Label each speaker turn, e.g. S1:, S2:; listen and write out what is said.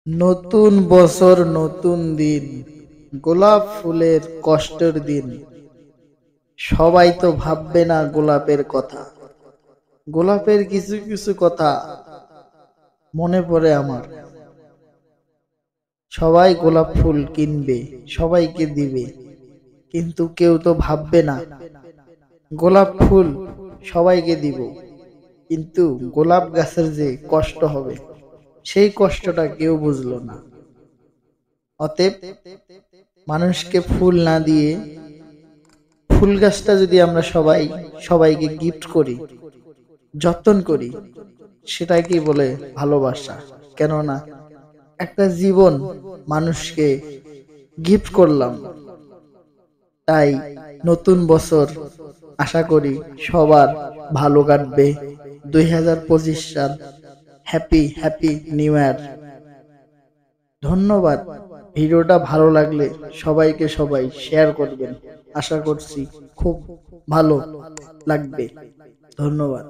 S1: নতুন বছর নতুন দিন, গোলাপ ফুলের কষ্টের দিন। সবাই তো ভাববে না গোলাপের কথা। গোলাপের কিছু কিছু কথা মনে পড়ে আমার। সবাই গোলাপ ফুল কিনবে, সবাইকে দিবে, কিন্তু কেউ তো ভাববে না গোলাপ ফুল সবাইকে দিব, কিন্তু গোলাপ গাছের যে কষ্ট হবে সেই কষ্টটা কেউ বুঝলো না। অতএব মানুষকে ফুল না দিয়ে ফুল গাছটা যদি আমরা সবাইকে গিফট করি, যত্ন করি, সেটাকেই বলে ভালোবাসা। কেননা একটা জীবন মানুষকে গিফট করলাম। তাই নতুন বছর আশা করি সবার ভালো কাটবে। 2025 সাল হ্যাপি হ্যাপি নিউ ইয়ার। ধন্যবাদ। ভিডিওটা ভালো লাগলে সবাই শেয়ার করবেন। আশা করছি খুব ভালো লাগবে। ধন্যবাদ।